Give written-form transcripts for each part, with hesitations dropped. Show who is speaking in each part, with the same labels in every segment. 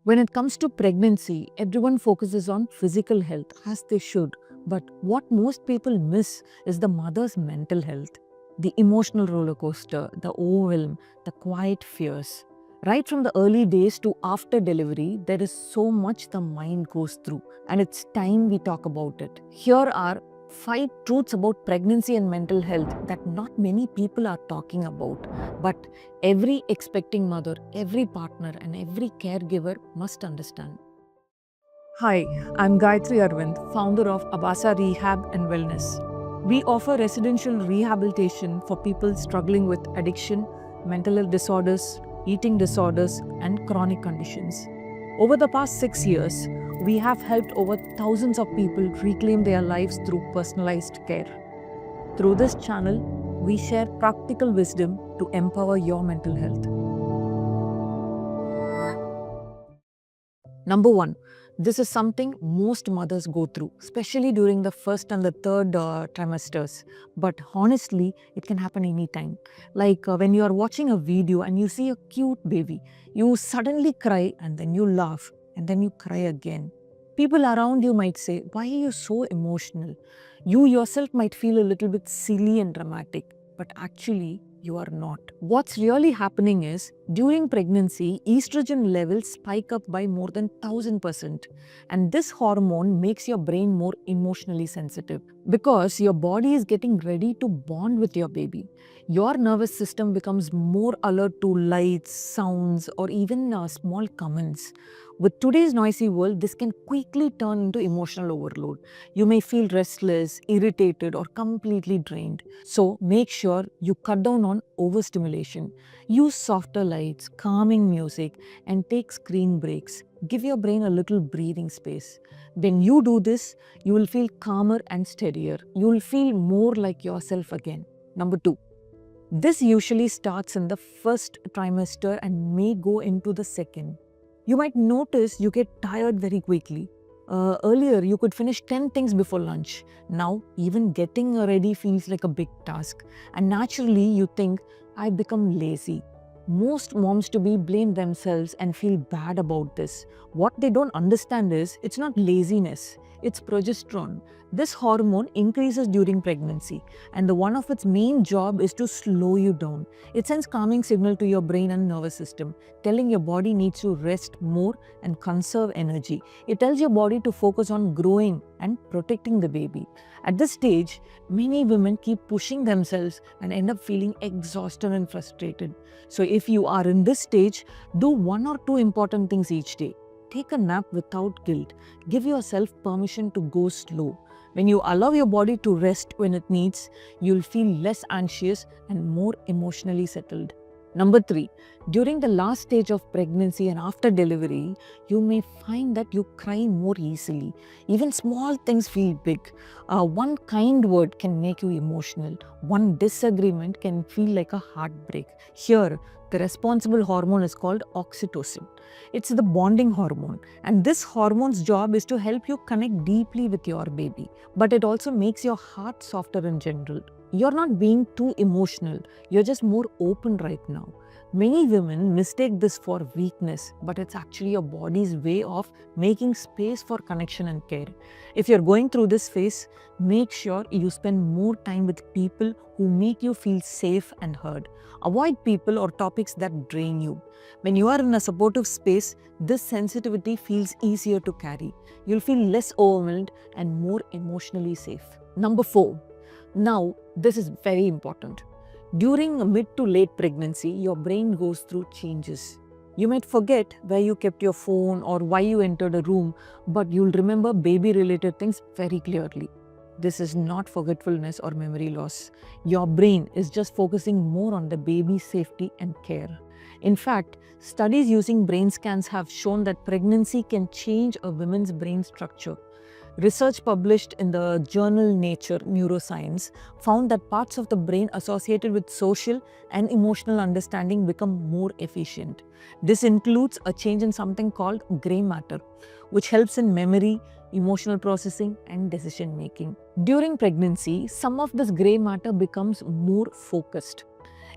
Speaker 1: When it comes to pregnancy, everyone focuses on physical health, as they should. But what most people miss is the mother's mental health, the emotional roller coaster, the overwhelm, the quiet fears. Right from the early days to after delivery, there is so much the mind goes through, and it's time we talk about it. Here are 5 truths about pregnancy and mental health that not many people are talking about, but every expecting mother, every partner, and every caregiver must understand. Hi, I'm Gayatri Arvind, founder of Abhasa Rehab and Wellness. We offer residential rehabilitation for people struggling with addiction, mental health disorders, eating disorders, and chronic conditions. Over the past 6 years, we have helped over thousands of people reclaim their lives through personalized care. Through this channel, we share practical wisdom to empower your mental health. Number one, this is something most mothers go through, especially during the first and the third trimesters. But honestly, it can happen anytime. Like when you are watching a video and you see a cute baby, you suddenly cry and then you laugh and then you cry again. People around you might say, "Why are you so emotional?" You yourself might feel a little bit silly and dramatic, but actually, you are not. What's really happening is during pregnancy, estrogen levels spike up by more than 1000%. And this hormone makes your brain more emotionally sensitive because your body is getting ready to bond with your baby. Your nervous system becomes more alert to lights, sounds, or even small comments. With today's noisy world, this can quickly turn into emotional overload. You may feel restless, irritated, or completely drained. So make sure you cut down on overstimulation. Use softer lights, calming music, and take screen breaks. Give your brain a little breathing space. When you do this, you will feel calmer and steadier. You will feel more like yourself again. Number two, this usually starts in the first trimester and may go into the second. You might notice you get tired very quickly. Earlier, you could finish 10 things before lunch. Now, even getting ready feels like a big task. And naturally, you think, I've become lazy. Most moms to be blame themselves and feel bad about this. What they don't understand is it's not laziness, it's progesterone. This hormone increases during pregnancy, and the one of its main job is to slow you down. It sends calming signal to your brain and nervous system, telling your body needs to rest more and conserve energy. It tells your body to focus on growing and protecting the baby. At this stage, many women keep pushing themselves and end up feeling exhausted and frustrated. So if you are in this stage, do 1 or 2 important things each day. Take a nap without guilt. Give yourself permission to go slow. When you allow your body to rest when it needs, you'll feel less anxious and more emotionally settled. Number 3, during the last stage of pregnancy and after delivery, you may find that you cry more easily. Even small things feel big. One kind word can make you emotional. One disagreement can feel like a heartbreak. Here, the responsible hormone is called oxytocin. It's the bonding hormone, and this hormone's job is to help you connect deeply with your baby. But it also makes your heart softer in general. You're not being too emotional, you're just more open right now. Many women mistake this for weakness, but it's actually your body's way of making space for connection and care. If you're going through this phase, make sure you spend more time with people who make you feel safe and heard. Avoid people or topics that drain you. When you are in a supportive space, this sensitivity feels easier to carry. You'll feel less overwhelmed and more emotionally safe. Number 4. Now, this is very important. During mid to late pregnancy, your brain goes through changes. You might forget where you kept your phone or why you entered a room, but you'll remember baby-related things very clearly. This is not forgetfulness or memory loss. Your brain is just focusing more on the baby's safety and care. In fact, studies using brain scans have shown that pregnancy can change a woman's brain structure. Research published in the journal Nature Neuroscience found that parts of the brain associated with social and emotional understanding become more efficient. This includes a change in something called gray matter, which helps in memory, emotional processing, and decision making. During pregnancy, some of this gray matter becomes more focused.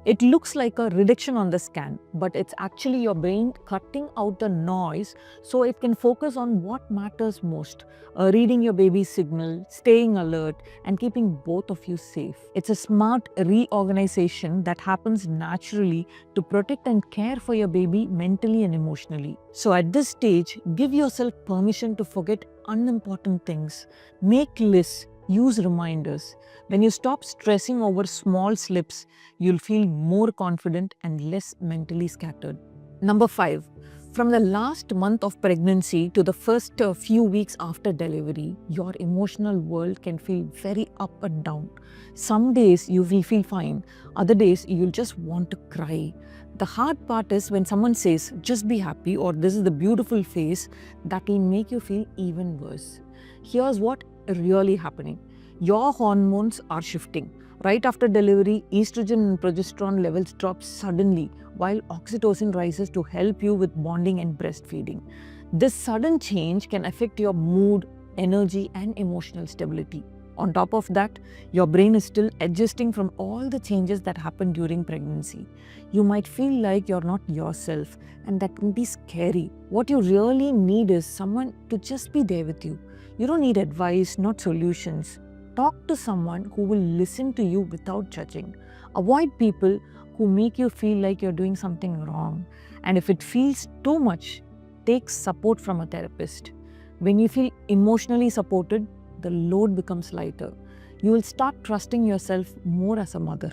Speaker 1: It looks like a reduction on the scan, but it's actually your brain cutting out the noise so it can focus on what matters most, reading your baby's signal, staying alert, and keeping both of you safe. It's a smart reorganization that happens naturally to protect and care for your baby mentally and emotionally. So at this stage, give yourself permission to forget unimportant things. Make lists, use reminders. When you stop stressing over small slips, you'll feel more confident and less mentally scattered. Number 5. From the last month of pregnancy to the first few weeks after delivery, your emotional world can feel very up and down. Some days you will feel fine, other days you'll just want to cry. The hard part is when someone says, just be happy, or this is the beautiful phase, that will make you feel even worse. Here's what really happening. Your hormones are shifting. Right after delivery, estrogen and progesterone levels drop suddenly, while oxytocin rises to help you with bonding and breastfeeding. This sudden change can affect your mood, energy, and emotional stability. On top of that, your brain is still adjusting from all the changes that happened during pregnancy. You might feel like you're not yourself, and that can be scary. What you really need is someone to just be there with you. You don't need advice, not solutions. Talk to someone who will listen to you without judging. Avoid people who make you feel like you're doing something wrong. And if it feels too much, take support from a therapist. When you feel emotionally supported, the load becomes lighter. You will start trusting yourself more as a mother.